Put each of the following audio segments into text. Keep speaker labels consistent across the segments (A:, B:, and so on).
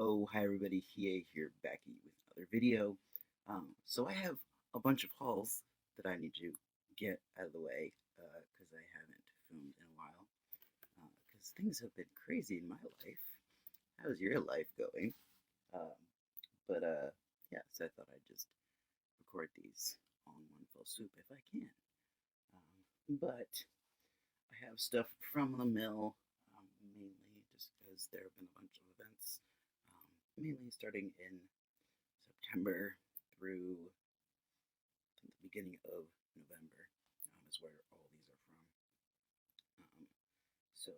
A: Oh, hi everybody, here back at you with another video. So I have a bunch of hauls that I need to get out of the way because I haven't filmed in a while. Because things have been crazy in my life. How's your life going? Um, but yeah, so I thought I'd just record these all in one fell swoop if I can. But I have stuff from the mill, mainly just because there have been a bunch of events, mainly starting in September through the beginning of November, is where all these are from. So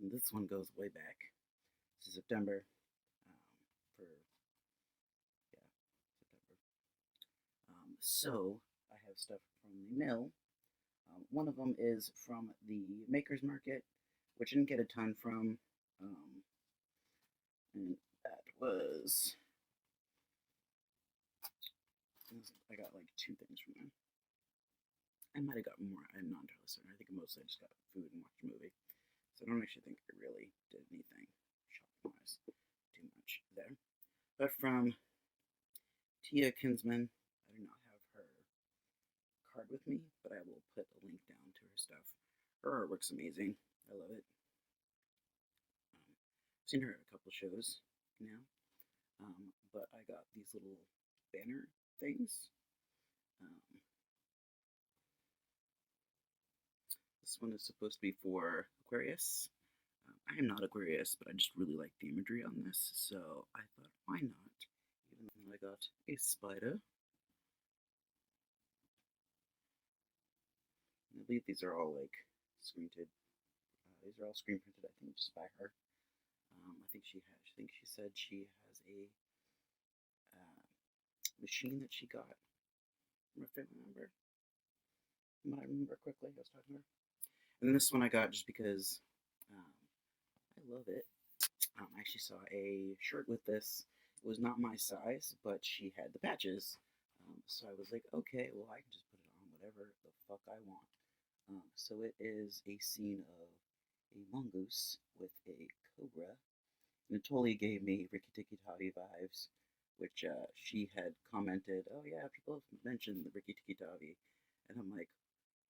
A: this one goes way back to September, for yeah, September. So I have stuff from the mill. One of them is from the Maker's Market, which I didn't get a ton from, and that was I got like two things from them. I might have gotten more. I'm not entirely certain. I think mostly I just got food and watched a movie. So I don't actually think I really did anything shopping wise too much there. But from tiakinsman, I do not have her card with me, but I will put a link down to her stuff. Her artwork's amazing. I love it. I've seen her at a couple shows now. But I got these little banner things. This one is supposed to be for Aquarius. I am not Aquarius, but I just really like the imagery on this, so I thought, why not? Even though I got a spider. I believe these are all like screen printed. These are all screen printed, I think, just by her. I think she said she has a machine that she got from a family member. I remember quickly, I was talking to her. And then this one I got just because I love it. I actually saw a shirt with this. It was not my size, but she had the patches. So I was like, okay, well, I can just put it on whatever the fuck I want. So it is a scene of a mongoose with a cobra. And it totally gave me Rikki Tikki Tavi vibes, which she had commented, oh yeah, people have mentioned the Rikki Tikki Tavi. And I'm like,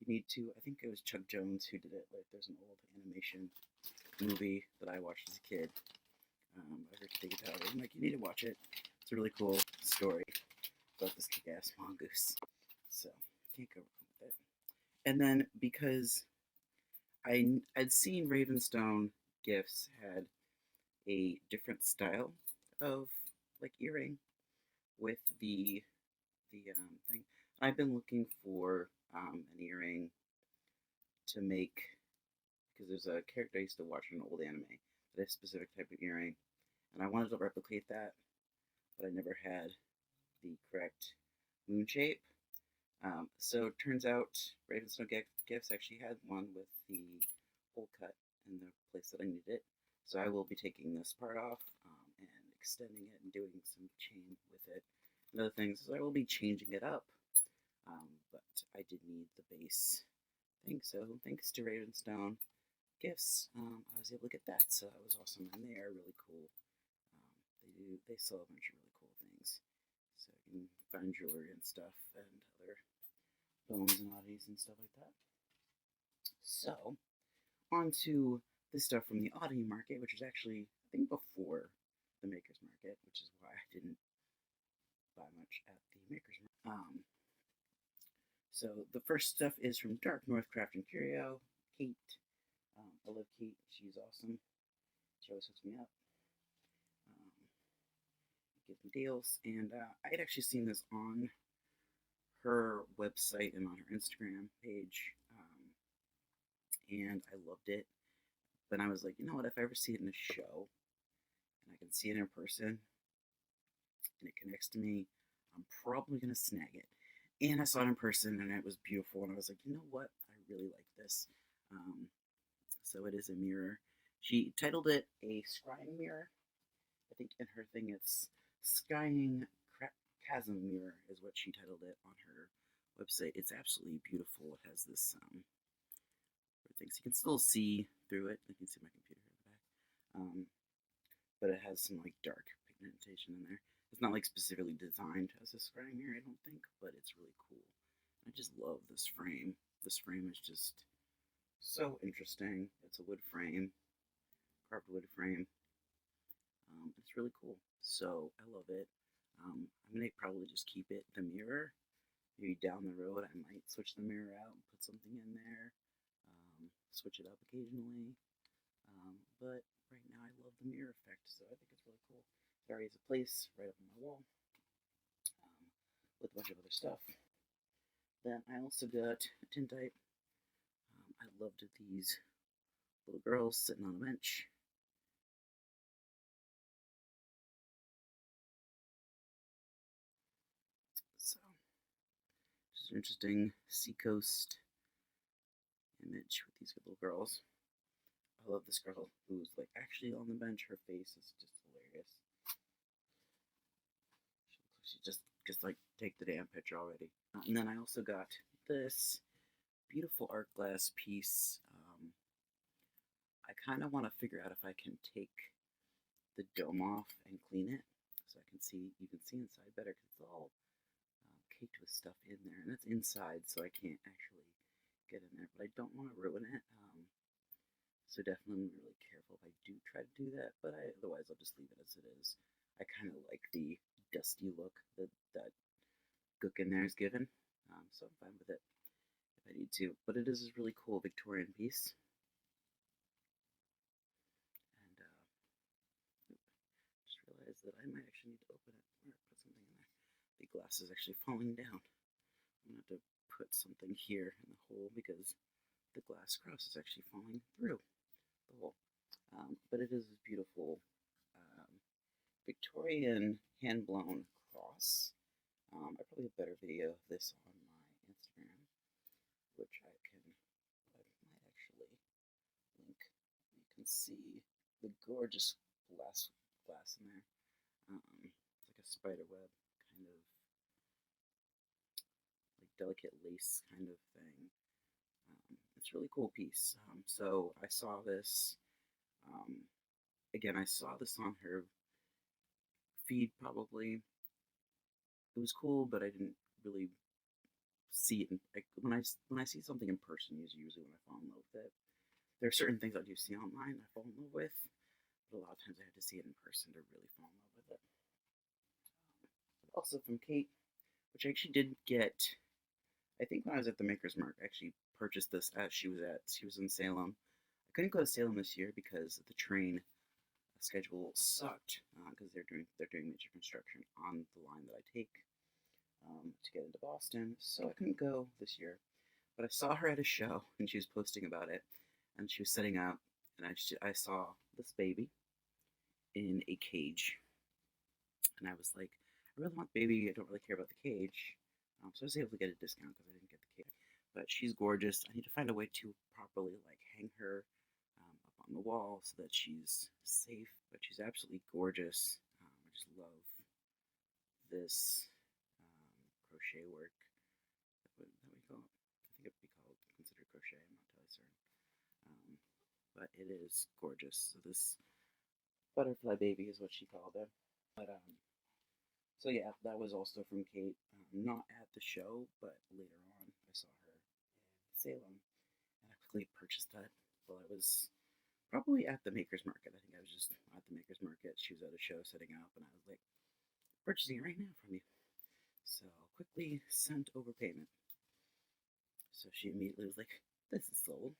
A: you need to, I think it was Chuck Jones who did it. Like, there's an old animation movie that I watched as a kid. By Rikki Tikki Tavi. I'm like, you need to watch it. It's a really cool story about this kick-ass mongoose. So, can't go wrong with it. And then, because I'd seen Ravenstone Gifts had a different style of, like, earring with the thing. I've been looking for an earring to make, because there's a character I used to watch in an old anime that has a specific type of earring, and I wanted to replicate that, but I never had the correct moon shape. So it turns out Ravenstone Gifts actually had one with the hole cut in the place that I needed it. So I will be taking this part off and extending it and doing some chain with it. Another thing is I will be changing it up, but I did need the base thing. So thanks to Ravenstone Gifts, I was able to get that. So that was awesome, and they are really cool. They sell a bunch of really cool things. So you can find jewelry and stuff, and other bones and oddities and stuff like that. So, on to the stuff from the oddity market, which is actually, I think, before the Maker's Market, which is why I didn't buy much at the Maker's Market. So, the first stuff is from Dark North Craft and Curio. Kate. I love Kate. She's awesome. She always hooks me up. Gives me deals. And I had actually seen this on her website and on her Instagram page, and I loved it. But I was like, you know what? If I ever see it in a show and I can see it in person and it connects to me, I'm probably gonna snag it. And I saw it in person and it was beautiful, and I was like, you know what? I really like this. So it is a mirror. She titled it a scrying mirror. I think in her thing it's scrying chasm mirror is what she titled it on her website. It's absolutely beautiful. It has this things you can still see through it. You can see my computer here in the back, but it has some like dark indentation in there. It's not like specifically designed as a scrying mirror, I don't think, but it's really cool. I just love this frame. This frame is just so interesting. It's a wood frame, carved wood frame. It's really cool. So I love it. I'm gonna probably just keep it the mirror. Maybe down the road I might switch the mirror out and put something in there. Switch it up occasionally. But right now I love the mirror effect, so I think it's really cool. It already has a place right up on my wall with a bunch of other stuff. Then I also got a tintype. I loved these little girls sitting on a bench. So, just an interesting seacoast image with these little girls. I love this girl who's like actually on the bench. Her face is just hilarious. She just like take the damn picture already. And then I also got this beautiful art glass piece. I kind of want to figure out if I can take the dome off and clean it so I can see, you can see inside better because it's all caked with stuff in there, and it's inside, so I can't actually get in there, but I don't want to ruin it. So definitely be really careful if I do try to do that, but otherwise I'll just leave it as it is. I kind of like the dusty look that gook in there is given, so I'm fine with it if I need to. But it is a really cool Victorian piece. And just realized that I might actually need to open it or put something in there. The glass is actually falling down. I'm going to have to put something here in the hole because the glass cross is actually falling through the hole. But it is a beautiful Victorian hand-blown cross. I probably have a better video of this on my Instagram, which I might actually link. You can see the gorgeous glass in there. It's like a spider web kind of like delicate lace kind of thing. It's a really cool piece. So I saw this. Again, I saw this on her feed probably. It was cool, but I didn't really see it. When I see something in person, is usually when I fall in love with it. There are certain things I do see online I fall in love with, but a lot of times I have to see it in person to really fall in love with it. Also from Kate, which I actually did get. I think when I was at the Maker's Mark, I actually purchased this as she was in Salem. I couldn't go to Salem this year because the train schedule sucked because they're doing major construction on the line that I take to get into Boston, so I couldn't go this year. But I saw her at a show and she was posting about it, and she was setting up, and I saw this baby in a cage, and I was like, I really want the baby. I don't really care about the cage. So I was able to get a discount because I didn't get the cage. But she's gorgeous. I need to find a way to properly like hang her up on the wall so that she's safe. But she's absolutely gorgeous. I just love this crochet work. That we call it. I think it would be considered crochet. I'm not totally certain. But it is gorgeous. So this butterfly baby is what she called it. But so yeah, that was also from Kate. Not at the show, but later on I saw her in Salem, and I quickly purchased that while I was probably at the Maker's Market. I think I was just at the Maker's Market. She was at a show setting up, and I was like, purchasing it right now from you. So quickly sent over payment. So she immediately was like, this is sold.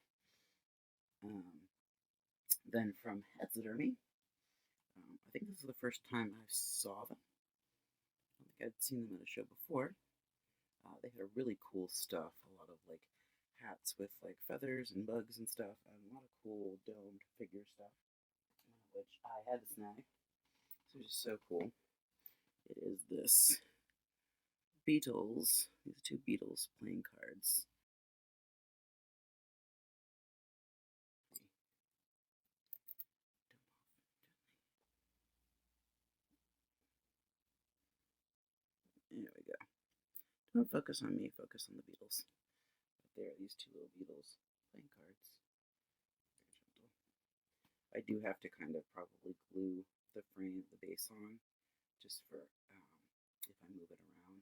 A: Then from Headsidermy, I think this is the first time I saw them. I don't think I'd seen them at a show before. They had really cool stuff, a lot of like hats with like feathers and bugs and stuff, and a lot of cool domed figure stuff, which I had to snag. So it's just so cool. It is this Beatles, these two Beatles playing cards. There we go. Don't focus on me, focus on the Beatles. But there are these two little Beatles playing cards. Very gentle. I do have to kind of probably glue the frame, the base on, just for if I move it around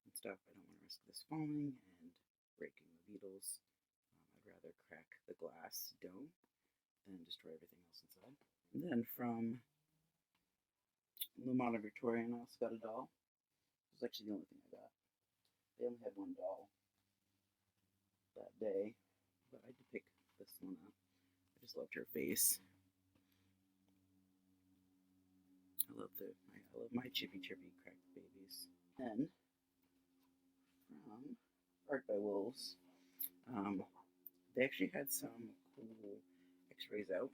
A: and stuff. I don't want to risk this falling and breaking the beetles. I'd rather crack the glass dome than destroy everything else inside. And then from the modern Victorian, I also got a doll. This was actually the only thing I got. They only had one doll that day, but I had to pick this one up. I just loved her face. I love my chippy cracked babies. And from Art by Wolves, they actually had some cool X-rays out.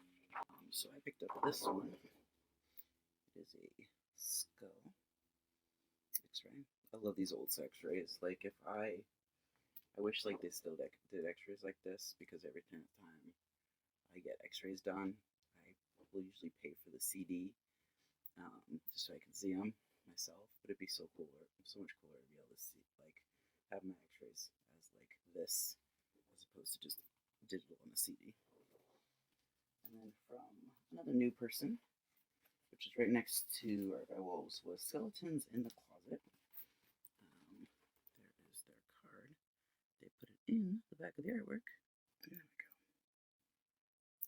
A: So I picked up this one. It is a skull X-ray. I love these old X-rays. Like, if I wish like they still did X-rays like this, because every time I get X-rays done, I will usually pay for the CD, just so I can see them myself. But it'd be so much cooler to be able to see, like, have my X-rays as like this, as opposed to just digital on the CD. And then from another new person, which is right next to Art by Wolves, was Skeletons in the Closet. There is their card. They put it in the back of the artwork. There we go.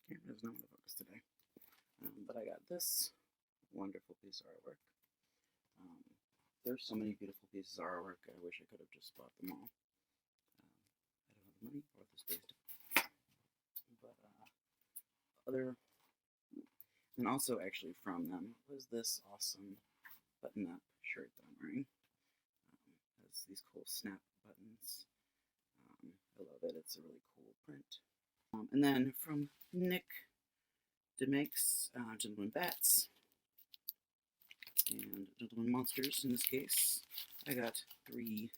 A: Camera's not going to focus today. But I got this wonderful piece of artwork. There's so many beautiful pieces of artwork. I wish I could have just bought them all. I don't have the money or the space to. But and also actually from them was this awesome button-up shirt that I'm wearing. It has these cool snap buttons. I love it. It's a really cool print. And then from Nick DeMakes, Gentleman Bats and Gentleman Monsters, in this case, I got 3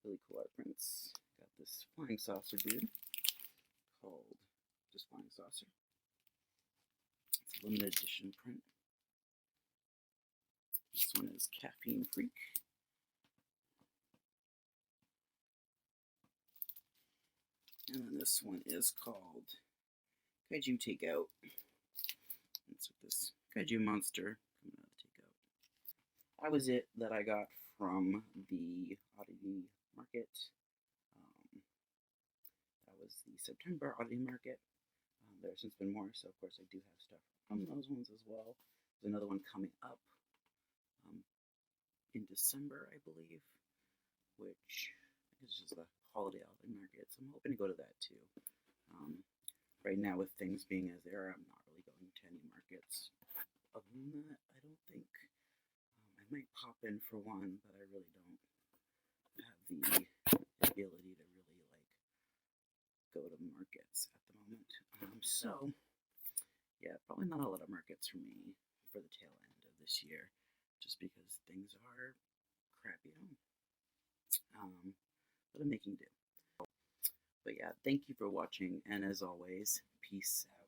A: really cool art prints. Got this flying saucer dude called just Flying Saucer. It's a limited edition print. This one is Caffeine Freak. And then this one is called Kaiju Takeout. It's with this kaiju monster coming out of Takeout. That was it that I got from the oddity market. That was the September oddity market. There's since been more, so of course I do have stuff from those ones as well. There's another one coming up in December, I believe, which is just the holiday oddity market, so I'm hoping to go to that too. Right now, with things being as they are, I'm not really going to any markets. Other than that, I don't think. I might pop in for one, but I really don't have the ability to really go to markets at the moment. So yeah, probably not a lot of markets for me for the tail end of this year, just because things are crappy at home. But I'm making do. But yeah, thank you for watching, and as always, peace out.